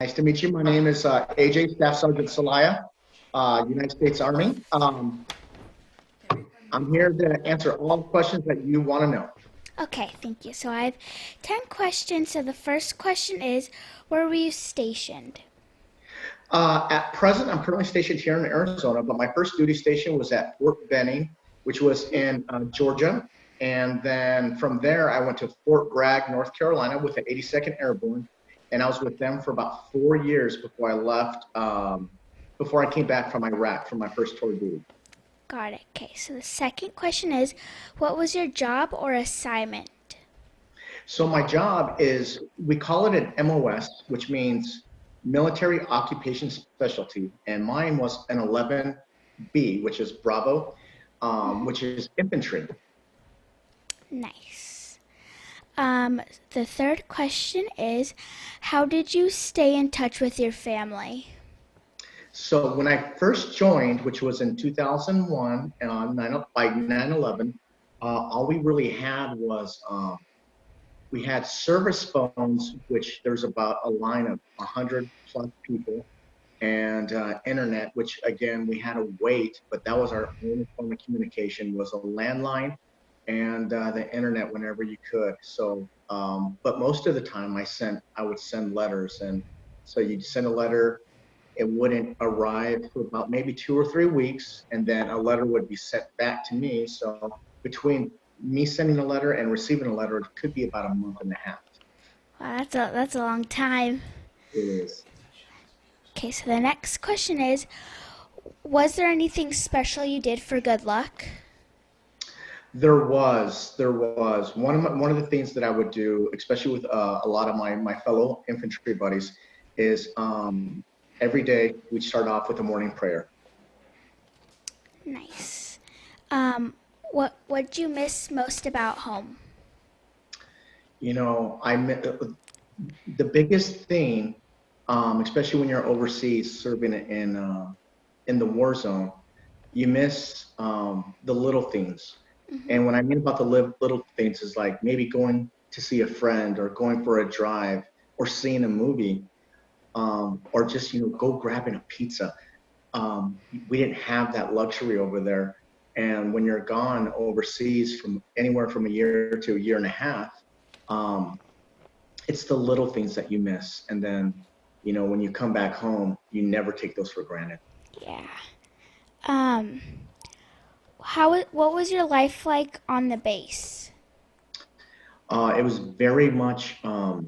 Nice to meet you. My name is AJ, Staff Sergeant Salaya, United States Army. I'm here to answer all questions that you want to know. Okay, thank you. So I have 10 questions. So the first question is, where were you stationed? At present, I'm currently stationed here in Arizona, but my first duty station was at Fort Benning, which was in Georgia. And then from there, I went to Fort Bragg, North Carolina with the 82nd Airborne. And I was with them for about 4 years before I left, before I came back from Iraq for my first tour duty. Got it. Okay, so the second question is, what was your job or assignment? So my job is, we call it an MOS, which means military occupation specialty. And mine was an 11B, which is Bravo, which is infantry. Nice. The third question is, how did you stay in touch with your family? So when I first joined, which was in 2001, by 9/11, all we really had was we had service phones, which there's about a line of 100 plus people, and internet, which again we had to wait, but that was our only form of communication was a landline and the internet whenever you could. So, but most of the time I would send letters, and so you'd send a letter, it wouldn't arrive for about maybe 2 or 3 weeks, and then a letter would be sent back to me. So between me sending a letter and receiving a letter, it could be about a month and a half. Wow, that's a long time. It is. Okay, so the next question is, was there anything special you did for good luck? There was one of the things that I would do, especially with a lot of my fellow infantry buddies, is every day we'd start off with a morning prayer. Nice. What did you miss most about home? You know, the biggest thing, especially when you're overseas serving in the war zone, you miss the little things. And what I mean about the little things is like maybe going to see a friend or going for a drive or seeing a movie, or just go grabbing a pizza. We didn't have that luxury over there. And when you're gone overseas from anywhere from a year to a year and a half, um, it's the little things that you miss. And then, when you come back home, you never take those for granted. Yeah. Um, what was your life like on the base? It was very much, it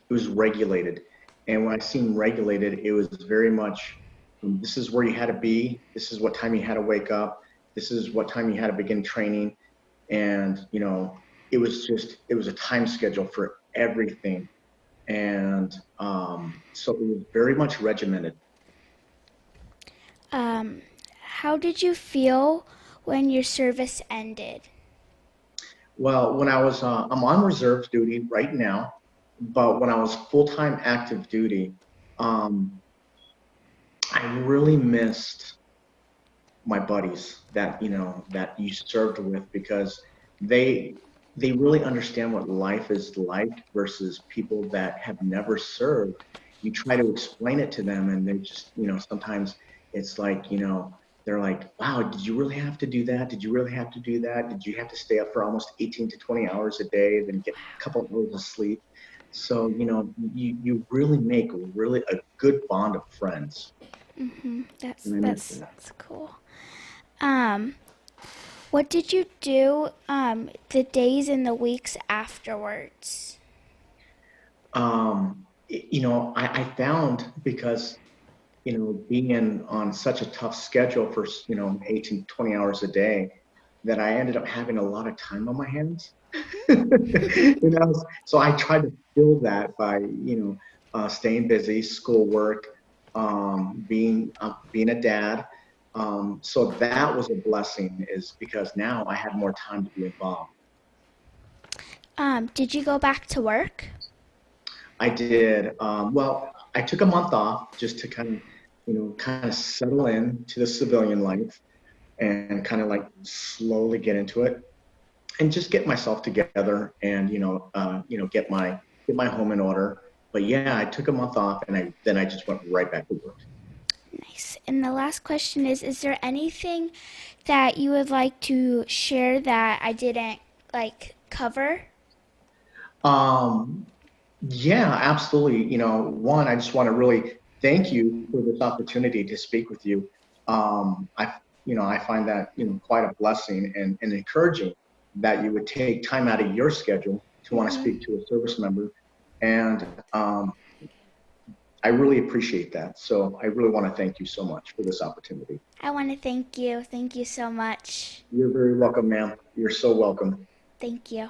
was regulated. And when I seen regulated, it was very much, this is where you had to be. This is what time you had to wake up. This is what time you had to begin training. And, it was a time schedule for everything. And so it was very much regimented. How did you feel when your service ended? Well, I'm on reserve duty right now, but when I was full-time active duty, um, I really missed my buddies that you served with, because they they really understand what life is like versus people that have never served. You try to explain it to them, and they just, sometimes it's like, they're like, wow, did you really have to do that? Did you really have to do that? Did you have to stay up for almost 18 to 20 hours a day, then get a couple of hours of sleep? So, you really make really a good bond of friends. That's And I miss that's that. that's cool. Um, what did you do the days and the weeks afterwards? I found, because being on such a tough schedule for 18, 20 hours a day, that I ended up having a lot of time on my hands. So I tried to fill that by staying busy, schoolwork, being a dad. So that was a blessing, is because now I had more time to be involved. Did you go back to work? I did. Well, I took a month off just to kind of settle in to the civilian life and kind of like slowly get into it and just get myself together and get my home in order. but yeah, I took a month off, and then I just went right back to work. Nice. And the last question is there anything that you would like to share that I didn't cover? Um, yeah, absolutely. One, I just want to really thank you for this opportunity to speak with you. I find that, quite a blessing and encouraging that you would take time out of your schedule to want to Mm-hmm. speak to a service member. And I really appreciate that. So I really want to thank you so much for this opportunity. I want to thank you. Thank you so much. You're very welcome, ma'am. You're so welcome. Thank you.